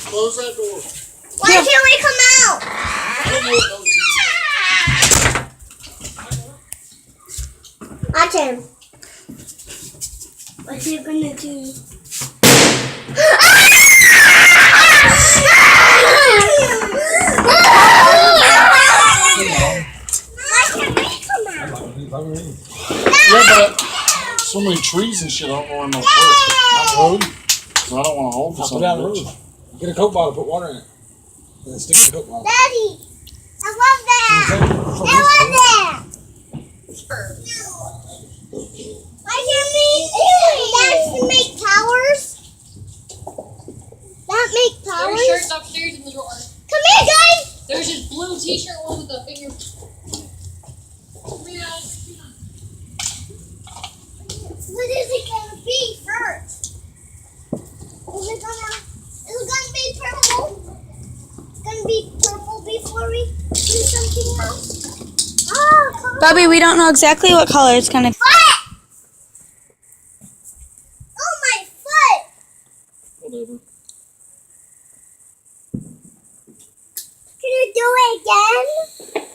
Close that door. Why can't we come out? Watch him. What's he gonna do? Yeah, but so many trees and shit. I don't know where no forest. On the road. So I don't want to hold for Put something. down the road. Get a Coke bottle, put water in it. And then stick it in the Coke bottle. Daddy, I love that. I love that. Why can't we? That's to make towers. That make towers. There's shirts upstairs in the drawer. Come here, guys. There's this blue t-shirt one with the finger. What is it gonna be first? Is it gonna be purple? It's gonna be purple before we do something else. Oh, Bubby, we don't know exactly what color it's gonna be. foot! Oh, my foot! Whatever. Can you do it again?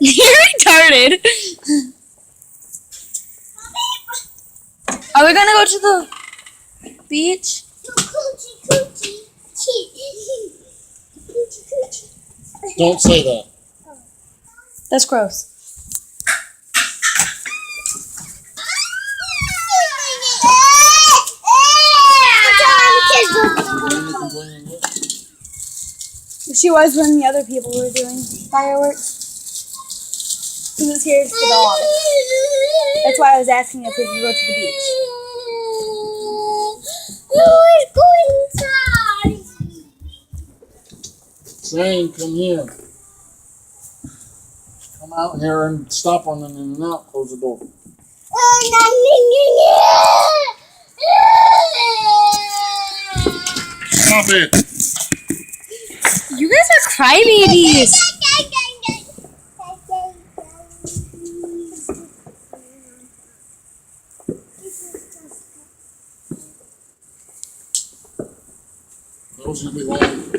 You're retarded. Are we gonna go to the beach? Coochie, coochie, coochie, coochie. Don't say that. That's gross. She was when the other people were doing fireworks. Because it scares the dog. That's why I was asking if we could go to the beach. Shane, come here. Come out here and stop running in and out. Close the door. Stop it. You guys are crybabies. Those gonna be long.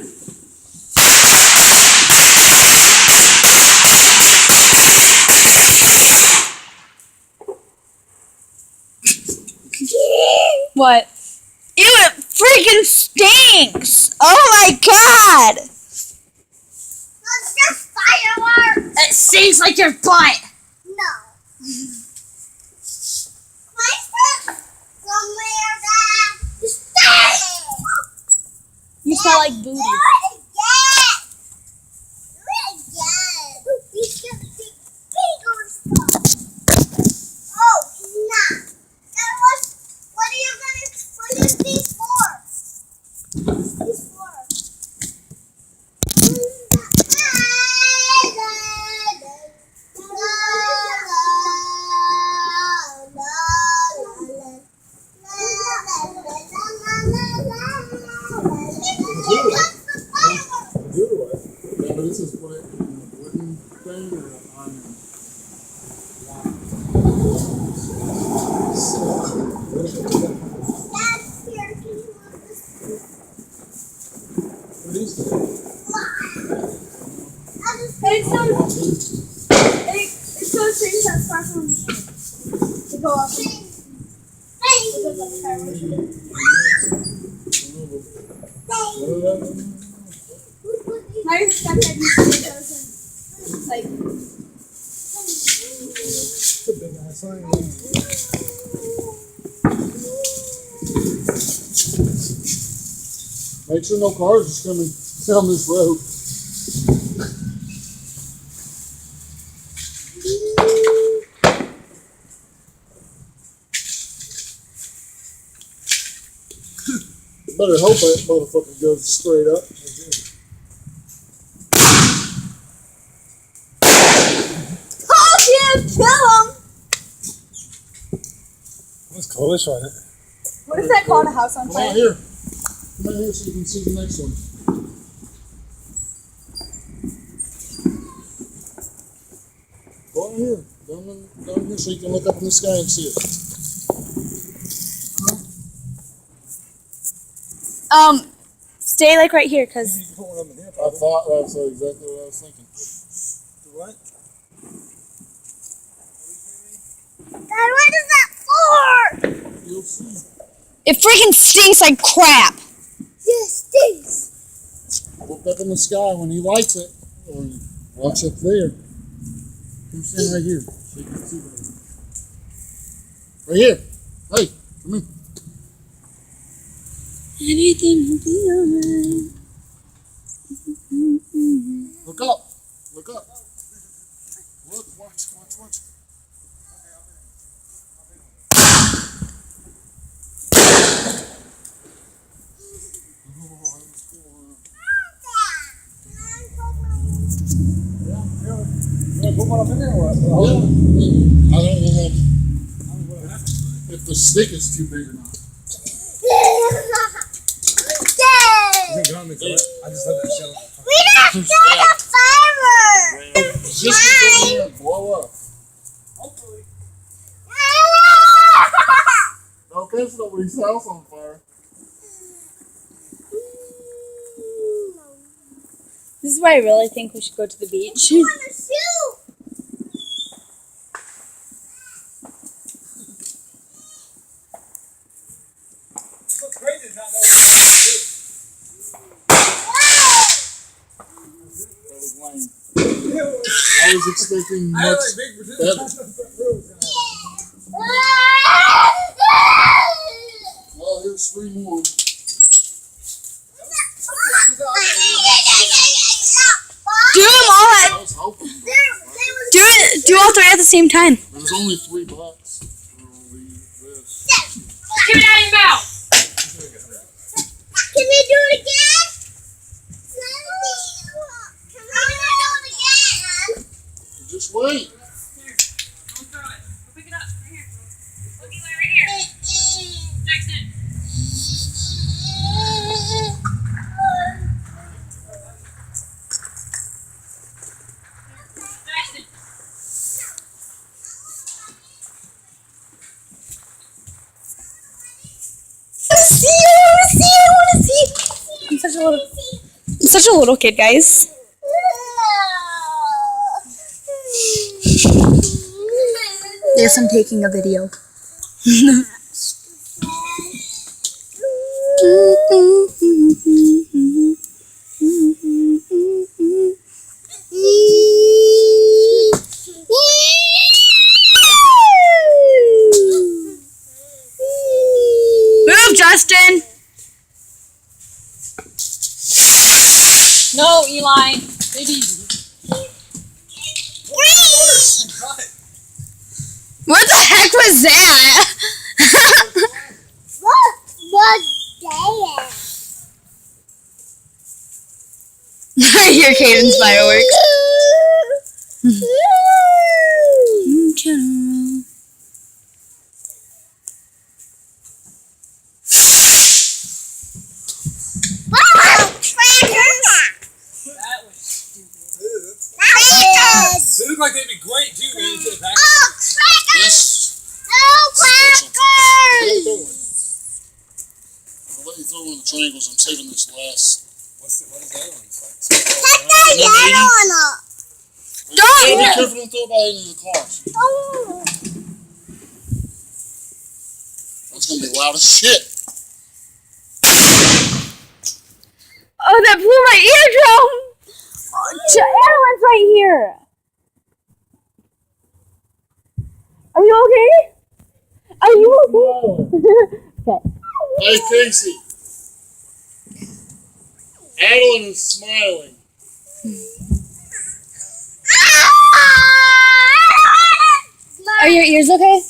What? Ew, it freaking stinks! Oh my god! It's just fireworks. It stinks like your butt! No. My foot somewhere that stinks. You smell like booty. Do it again. These just big finger stuff. Oh, snap. What is these for? What is these for? Yeah, but this is put it in a wooden thing or an iron. What is that? It's so strange that sparks on the machine. To go up. My stepdad used to make those and like It's a big ass sign. Make sure no cars is coming down this road. Better hope that motherfucker goes straight up. oh yeah, kill him! Let's call this one. What is that called? A house on Come fire? out here. Come out here so you can see the next one. Down here. Down here so you can look up in the sky and see it. Stay like right here, cause You can put one of them in here. I thought that's exactly what I was thinking. Do what? Dad, what is that for? You'll see. it freaking stinks like crap. Yes, stinks. Look up in the sky when he lights it. Or watch up there. Come stand right here. So you can see better. Right here. Hey, come here. Everything will be alright. Look up. Look up. Look, watch. You want to put one up in there or what? Yeah. I don't know if the stick is too big or not. You can go on the car. I just let that show. We don't still have fiber. Just go in here and blow up. Don't catch nobody's house on fire. This is why I really think we should go to the beach. I want to shoot. What's crazy is not knowing what to do. That was lame. I was expecting I much was like big for this. better. Well, here's 3 more. Do them all I at, was hoping. do all 3 at the same time. There was only $3. I'll leave this. Get it out of your mouth! Can we do it again? Can we do it again? Just wait. Here. Don't throw it. Go pick it up. Right here. Look, Eli, right here. Jackson. Jackson. I wanna see. I'm such a little kid, guys. Yes, I'm taking a video. Move, Justin. No, Eli. Baby. What the heck was that? What was that? I hear Caden's fireworks. That was stupid. They look like they'd be great too, man. To the pack. This. Oh, I'll let you throw one of the triangles. I'm saving this last. What is the other one? It's Check that yellow one up. Be careful, don't throw it by any of the cars. Oh. That's gonna be loud as shit. Oh, that blew my eardrum! Adelaine's right here. Are you okay? Are you okay? Okay. Hey, Casey. Adeline is smiling. Are your ears okay?